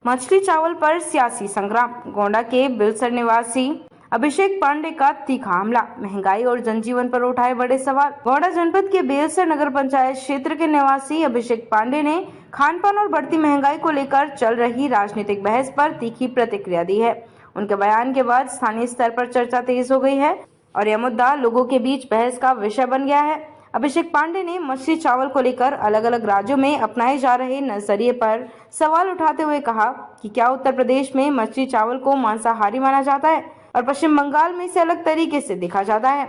मछली चावल पर सियासी संग्राम। गोंडा के बिलसर निवासी अभिषेक पांडे का तीखा हमला। महंगाई और जनजीवन पर उठाए बड़े सवाल। गोंडा जनपद के बेलसर नगर पंचायत क्षेत्र के निवासी अभिषेक पांडे ने खान पान और बढ़ती महंगाई को लेकर चल रही राजनीतिक बहस पर तीखी प्रतिक्रिया दी है। उनके बयान के बाद स्थानीय स्तर पर चर्चा तेज हो गई है और यह मुद्दा लोगों के बीच बहस का विषय बन गया है। अभिषेक पांडे ने मछली चावल को लेकर अलग अलग राज्यों में अपनाए जा रहे नजरिए पर सवाल उठाते हुए कहा कि क्या उत्तर प्रदेश में मछली चावल को मांसाहारी माना जाता है और पश्चिम बंगाल में इसे अलग तरीके से देखा जाता है।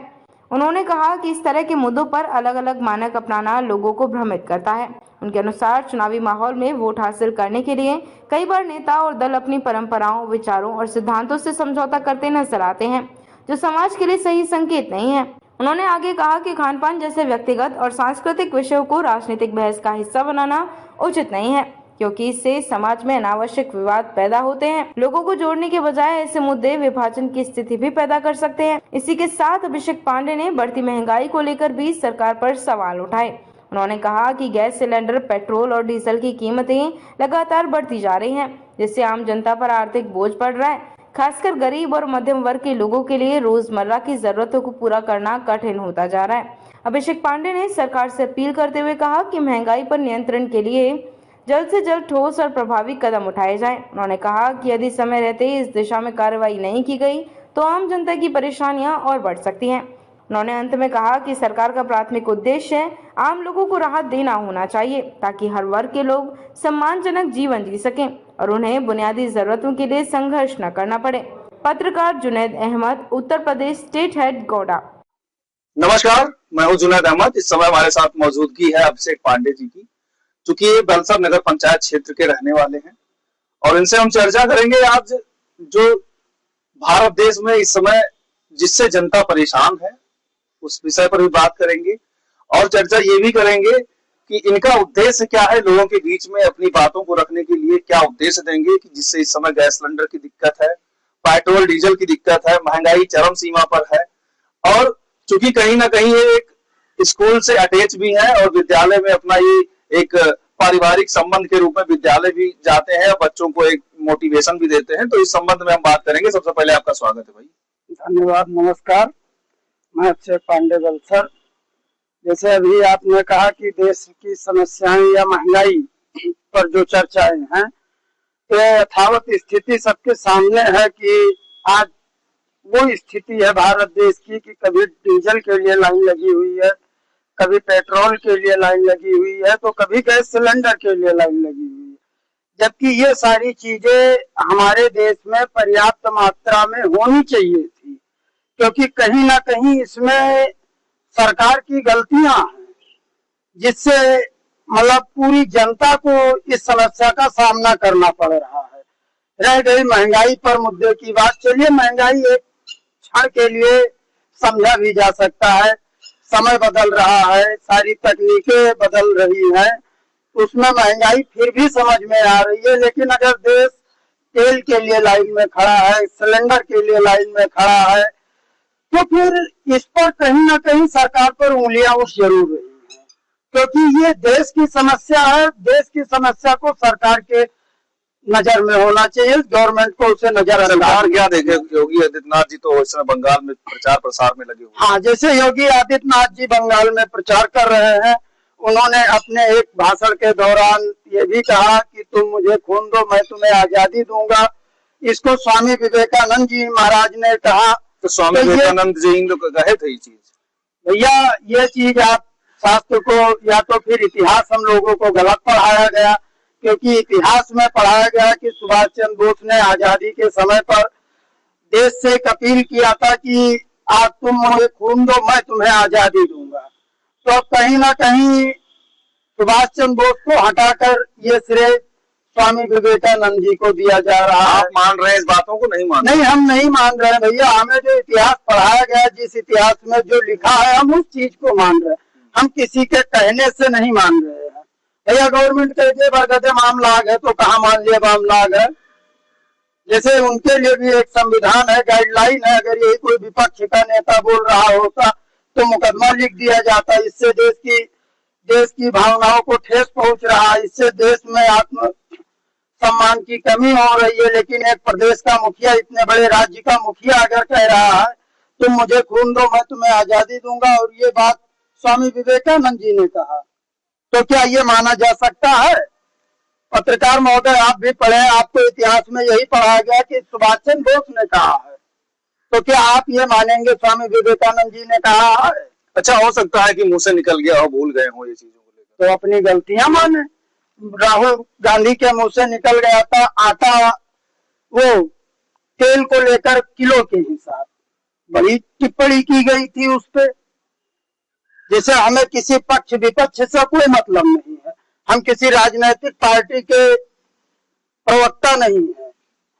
उन्होंने कहा कि इस तरह के मुद्दों पर अलग अलग मानक अपनाना लोगों को भ्रमित करता है। उनके अनुसार चुनावी माहौल में वोट हासिल करने के लिए कई बार नेता और दल अपनी परंपराओं, विचारों और सिद्धांतों से समझौता करते नजर आते हैं, जो समाज के लिए सही संकेत नहीं है। उन्होंने आगे कहा कि खान पान जैसे व्यक्तिगत और सांस्कृतिक विषयों को राजनीतिक बहस का हिस्सा बनाना उचित नहीं है, क्योंकि इससे समाज में अनावश्यक विवाद पैदा होते हैं। लोगों को जोड़ने के बजाय ऐसे मुद्दे विभाजन की स्थिति भी पैदा कर सकते हैं। इसी के साथ अभिषेक पांडे ने बढ़ती महंगाई को लेकर भी सरकार पर सवाल उठाए। उन्होंने कहा कि गैस सिलेंडर, पेट्रोल और डीजल की कीमतें लगातार बढ़ती जा रही हैं, जिससे आम जनता पर आर्थिक बोझ पड़ रहा है। खासकर गरीब और मध्यम वर्ग के लोगों के लिए रोजमर्रा की जरूरतों को पूरा करना कठिन होता जा रहा है। अभिषेक पांडे ने सरकार से अपील करते हुए कहा कि महंगाई पर नियंत्रण के लिए जल्द से जल्द ठोस और प्रभावी कदम उठाए जाएं। उन्होंने कहा कि यदि समय रहते इस दिशा में कार्रवाई नहीं की गई तो आम जनता की परेशानियां और बढ़ सकती हैं। उन्होंने अंत में कहा कि सरकार का प्राथमिक उद्देश्य आम लोगों को राहत देना होना चाहिए, ताकि हर वर्ग के लोग सम्मानजनक जीवन जी सकें और उन्हें बुनियादी जरूरतों के लिए संघर्ष न करना पड़े। पत्रकार जुनैद अहमद, उत्तर प्रदेश स्टेट हेड, गोंडा। नमस्कार, मैं हूं जुनैद अहमद। इस समय हमारे साथ मौजूदगी है अभिषेक पांडे जी की, चूंकि ये बेलसर नगर पंचायत क्षेत्र के रहने वाले हैं और इनसे हम चर्चा करेंगे आज जो भारत देश में इस समय जिससे जनता परेशान है उस विषय पर भी बात करेंगे और चर्चा ये भी करेंगे कि इनका उद्देश्य क्या है, लोगों के बीच में अपनी बातों को रखने के लिए क्या उद्देश्य देंगे कि जिससे इस समय गैस सिलेंडर की दिक्कत है, पेट्रोल डीजल की दिक्कत है, महंगाई चरम सीमा पर है और चूंकि कहीं ना कहीं ये एक स्कूल से अटैच भी है और विद्यालय में अपना ये एक पारिवारिक संबंध के रूप में विद्यालय भी जाते हैं और बच्चों को एक मोटिवेशन भी देते हैं, तो इस संबंध में हम बात करेंगे। सबसे पहले आपका स्वागत है भाई। धन्यवाद, नमस्कार। मैं अभिषेक पांडे, बेलसर। जैसे अभी आपने कहा कि देश की समस्याएं या महंगाई पर जो चर्चाएं हैं, तो यथावत स्थिति सबके सामने है कि आज वो स्थिति है भारत देश की कि कभी डीजल के लिए लाइन लगी हुई है, कभी पेट्रोल के लिए लाइन लगी हुई है, तो कभी गैस सिलेंडर के लिए लाइन लगी हुई है, जबकि ये सारी चीजें हमारे देश में पर्याप्त मात्रा में होनी चाहिए थी, क्योंकि कहीं ना कहीं इसमें सरकार की गलतियां हैं, जिससे मतलब पूरी जनता को इस समस्या का सामना करना पड़ रहा है। रह गई महंगाई पर मुद्दे की बात, चलिए महंगाई एक क्षण के लिए समझा भी जा सकता है, समय बदल रहा है, सारी तकनीकें बदल रही हैं, उसमें महंगाई फिर भी समझ में आ रही है। लेकिन अगर देश तेल के लिए लाइन में खड़ा है, सिलेंडर के लिए लाइन में खड़ा है, तो फिर इस पर कहीं ना कहीं सरकार पर उंगलियां उठ जरूर रही हैं, क्योंकि ये देश की समस्या है। देश की समस्या को सरकार के नजर में होना चाहिए, गवर्नमेंट को उसे नजर। सरकार क्या देखे, योगी आदित्यनाथ जी तो इस समय बंगाल में प्रचार प्रसार में लगे हुए। हाँ, जैसे योगी आदित्यनाथ जी बंगाल में प्रचार कर रहे हैं, उन्होंने अपने एक भाषण के दौरान ये भी कहा कि तुम मुझे खून दो, मैं तुम्हें आजादी दूंगा। इसको स्वामी विवेकानंद जी महाराज ने कहा। तो स्वामी विवेकानंद जी लोग कहे थे ये चीज। भैया, ये चीज आप शास्त्र को या तो फिर इतिहास हम लोगों को गलत पढ़ाया गया, क्योंकि इतिहास में पढ़ाया गया कि सुभाष चंद्र बोस ने आजादी के समय पर देश से एक अपील किया था कि आज तुम मुझे खून दो, मैं तुम्हें आजादी दूंगा। तो कहीं ना कहीं सुभाष चंद्र बोस को हटाकर ये श्रेय स्वामी विवेकानंद जी को दिया जा रहा है। आप मान रहे हैं इस बातों को? नहीं मान? नहीं, हम नहीं मान रहे हैं भैया। हमें जो इतिहास पढ़ाया गया, जिस इतिहास में जो लिखा है, हम उस चीज को मान रहे हैं, हम किसी के कहने से नहीं मान रहे हैं। भैया गवर्नमेंट के लिए बरगदे मामला आ गए तो कहाँ मान लिया मामला आ गए। जैसे उनके लिए भी एक संविधान है, गाइडलाइन है। अगर यही कोई विपक्ष का नेता बोल रहा होता तो मुकदमा लिख दिया जाता। इससे देश की भावनाओं को ठेस पहुंच रहा है, इससे देश में आत्म सम्मान की कमी हो रही है। लेकिन एक प्रदेश का मुखिया, इतने बड़े राज्य का मुखिया अगर कह रहा है तुम मुझे खून दो मैं तुम्हें आजादी दूंगा, और ये बात स्वामी विवेकानंद जी ने कहा, तो क्या ये माना जा सकता है? पत्रकार महोदय, आप भी पढ़े, आपको इतिहास में यही पढ़ाया गया कि सुभाष चंद्र बोस ने कहा है, तो क्या आप ये मानेंगे स्वामी विवेकानंद जी ने कहा है? अच्छा, हो सकता है कि मुंह से निकल गया हो, भूल गए हो ये चीजों को लेकर, तो अपनी गलतियां माने। राहुल गांधी के मुंह से निकल गया था आटा, वो तेल को लेकर किलो के हिसाब, बड़ी टिप्पणी की गई थी उस पे। जैसे हमें किसी पक्ष विपक्ष से कोई मतलब नहीं है, हम किसी राजनीतिक पार्टी के प्रवक्ता नहीं है,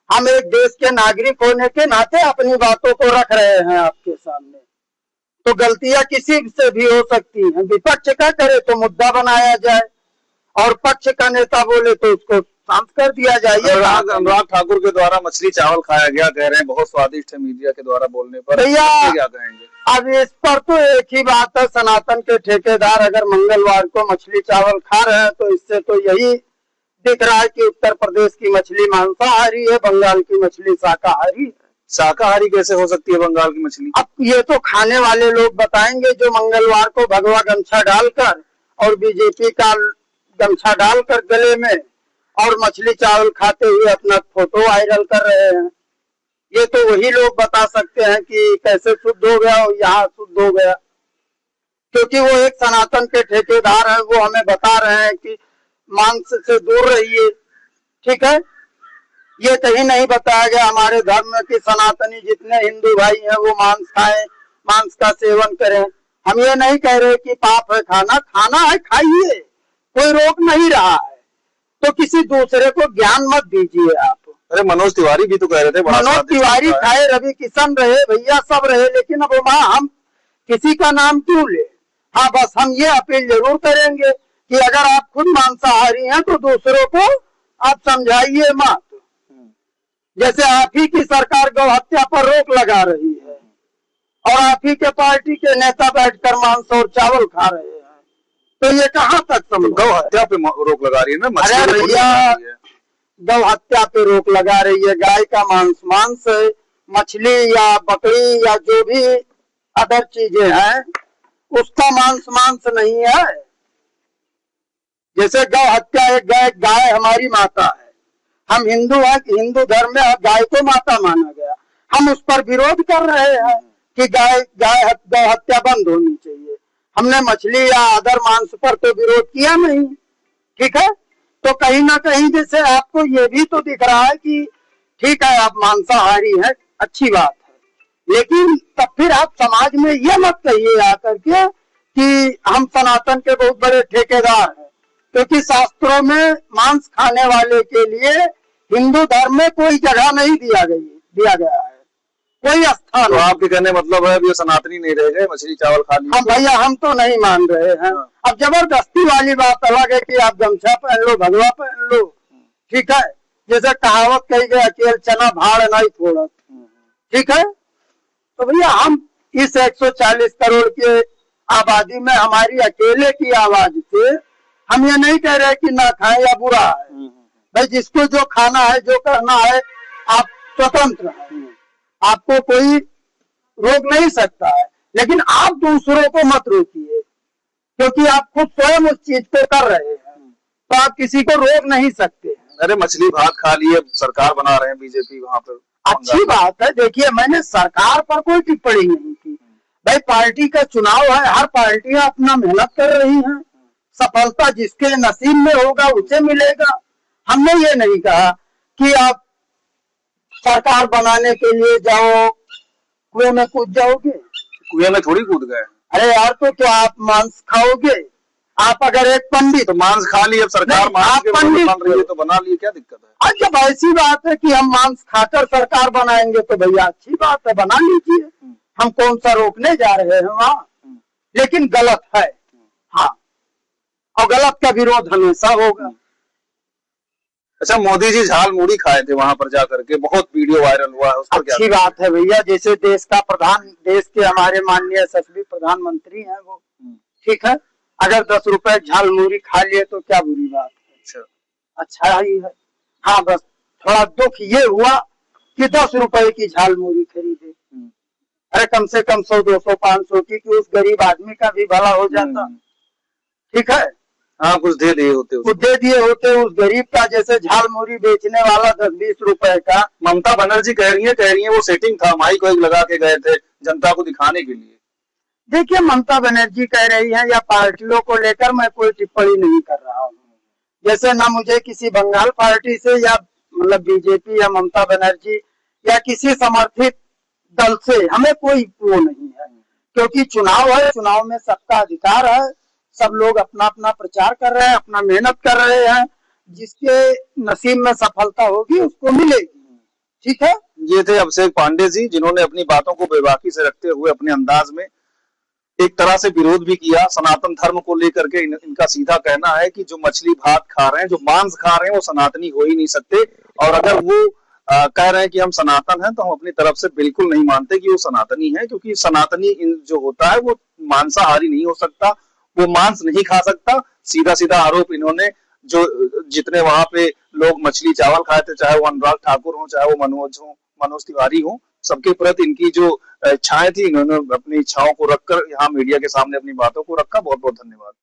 हम एक देश के नागरिक होने के नाते अपनी बातों को रख रहे हैं आपके सामने। तो गलतियां किसी से भी हो सकती हैं, विपक्ष का करे तो मुद्दा बनाया जाए और पक्ष का नेता बोले तो उसको शांत कर दिया जाए। अनुराग ठाकुर के द्वारा मछली चावल खाया गया, कह रहे हैं बहुत स्वादिष्ट है, मीडिया के द्वारा बोलने पर भैया क्या कहेंगे? अब इस पर तो एक ही बात है, सनातन के ठेकेदार अगर मंगलवार को मछली चावल खा रहे हैं तो इससे तो यही दिख रहा है कि उत्तर प्रदेश की मछली मांसाहारी है, बंगाल की मछली शाकाहारी है। शाकाहारी कैसे हो सकती है बंगाल की मछली? अब ये तो खाने वाले लोग बताएंगे, जो मंगलवार को भगवा गमछा डालकर और बीजेपी का गमछा डालकर गले में और मछली चावल खाते हुए अपना फोटो वायरल कर रहे हैं। ये तो वही लोग बता सकते हैं कि कैसे शुद्ध हो गया और यहाँ शुद्ध हो गया, क्योंकि वो एक सनातन के ठेकेदार हैं, वो हमें बता रहे हैं कि मांस से दूर रहिए। ठीक है, ये कहीं नहीं बताया गया हमारे धर्म में कि सनातनी जितने हिंदू भाई हैं वो मांस खाएं, मांस का सेवन करें। हम ये नहीं कह रहे कि पाप है खाना, खाना है खाइए, कोई रोक नहीं रहा है, तो किसी दूसरे को ज्ञान मत दीजिए आप। अरे मनोज तिवारी भी तो कह रहे थे, मनोज तिवारी खाए, रवि किशन रहे, भैया सब रहे, लेकिन अब वहाँ हम किसी का नाम क्यों ले? हाँ, बस हम ये अपील जरूर करेंगे कि अगर आप खुद मांसाहारी हैं तो दूसरों को आप समझाइए मत। जैसे आप ही की सरकार गौ हत्या पर रोक लगा रही है और आप ही के पार्टी के नेता बैठकर मांस और चावल खा रहे हैं, तो ये कहाँ तक समझ? गौ हत्या पे रोक लगा रही है ना, अरे भैया गौ हत्या पे रोक लगा रही है, गाय का मांस है, मछली या बकरी या जो भी अदर चीजें हैं उसका मांस नहीं है। जैसे गौ हत्या, एक गाय हमारी माता है, हम हिंदू हैं, हिंदू धर्म में गाय को माता माना गया, हम उस पर विरोध कर रहे हैं कि गौ हत्या बंद होनी चाहिए। हमने मछली या अदर मांस पर तो विरोध किया नहीं। ठीक है, तो कहीं ना कहीं जैसे आपको ये भी तो दिख रहा है कि ठीक है आप मांसाहारी हैं, अच्छी बात है, लेकिन तब फिर आप समाज में ये मत कहिए आकर के कि हम सनातन के बहुत बड़े ठेकेदार हैं, क्योंकि शास्त्रों में मांस खाने वाले के लिए हिंदू धर्म में कोई जगह नहीं दिया गया है, कोई स्थान। तो आपके कहने मतलब है ये सनातनी नहीं रह गए, मछली चावल खा लीजिए? हाँ भैया, हम तो नहीं मान रहे हैं। अब जबरदस्ती वाली बात अलग है कि आप गमछा पहन लो, भगवा पहन लो, ठीक है, जैसे कहावत कही गई, अकेले चना भाड़ नहीं फोड़त। ठीक है, तो भैया हम इस 140 करोड़ के आबादी में हमारी अकेले की आवाज से हम ये नहीं कह रहे कि ना खाएं या बुरा है। भाई जिसको जो खाना है, जो करना है, आप स्वतंत्र हैं, आपको कोई रोक नहीं सकता है, लेकिन आप दूसरों को मत रोकिए, क्योंकि आप खुद स्वयं उस चीज को कर रहे हैं, तो आप किसी को रोक नहीं सकते। अरे मछली भात खा लिए, सरकार बना रहे हैं बीजेपी वहाँ पर, अच्छी बात है। देखिए, मैंने सरकार पर कोई टिप्पणी नहीं की, भाई पार्टी का चुनाव है, हर पार्टियां अपना मेहनत कर रही हैं, सफलता जिसके नसीब में होगा उसे मिलेगा। हमने ये नहीं कहा कि आप सरकार बनाने के लिए जाओ कुएं में कूद जाओगे। कुएं में थोड़ी कूद गए। अरे यार, तो क्या आप मांस खाओगे? आप अगर एक पंडित, तो मांस खा लिए, अब सरकार मांस के पंडित बन रही है तो बना लिए, क्या दिक्कत है? और जब ऐसी बात है कि हम मांस खाकर सरकार बनाएंगे तो भैया अच्छी बात है, बना लीजिए, हम कौन सा रोकने जा रहे हैं वहाँ, लेकिन गलत है। हाँ, और गलत का विरोध हमेशा होगा। अच्छा, मोदी जी झाल मूढ़ी खाए थे वहां पर जाकर के, बहुत वीडियो वायरल हुआ है, उस पर अच्छी बात है भैया, जैसे देश के हमारे माननीय यशस्वी प्रधानमंत्री हैं वो, ठीक है, अगर 10 रुपए झाल मूढ़ी खा लिए तो क्या बुरी बात है? अच्छा ही है। हाँ बस थोड़ा दुख ये हुआ कि 10 रुपए की झालमुरी खरीदे। अरे कम से कम 100, 200, 500 की, कि उस गरीब आदमी का भी भला हो जाता। ठीक है, हाँ कुछ दे दिए होते कुछ दे दिए होते उस गरीब का। जैसे झालमुरी बेचने वाला 10-20 रुपए का। ममता बनर्जी कह रही है वो सेटिंग था, माइक वाइक लगा के गए थे जनता को दिखाने के लिए। देखिए ममता बनर्जी कह रही है या पार्टियों को लेकर मैं कोई टिप्पणी नहीं कर रहा हूँ। जैसे ना मुझे किसी बंगाल पार्टी से या मतलब बीजेपी या ममता बनर्जी या किसी समर्थित दल से हमें कोई वो नहीं है, क्योंकि चुनाव है, चुनाव में सबका अधिकार है, सब लोग अपना अपना प्रचार कर रहे हैं, अपना मेहनत कर रहे हैं, जिसके नसीब में सफलता होगी उसको मिलेगी। ठीक है, ये थे अभिषेक पांडे जी, जिन्होंने अपनी बातों को बेबाकी से रखते हुए अपने अंदाज में एक तरह से विरोध भी किया सनातन धर्म को लेकर के। इनका सीधा कहना है कि जो मछली भात खा रहे हैं, जो मांस खा रहे हैं, वो सनातनी हो ही नहीं सकते। और अगर वो कह रहे हैं कि हम सनातन हैं, तो हम अपनी तरफ से बिल्कुल नहीं मानते कि वो सनातनी है, क्योंकि सनातनी जो होता है वो मांसाहारी नहीं हो सकता, वो मांस नहीं खा सकता। सीधा सीधा आरोप इन्होंने, जो जितने वहां पे लोग मछली चावल खाए थे, चाहे वो अनुराग ठाकुर हो, चाहे वो मनोज तिवारी हो, सबके प्रति इनकी जो इच्छाएं थी, इन्होंने अपनी इच्छाओं को रखकर यहाँ मीडिया के सामने अपनी बातों को रखा। बहुत बहुत धन्यवाद।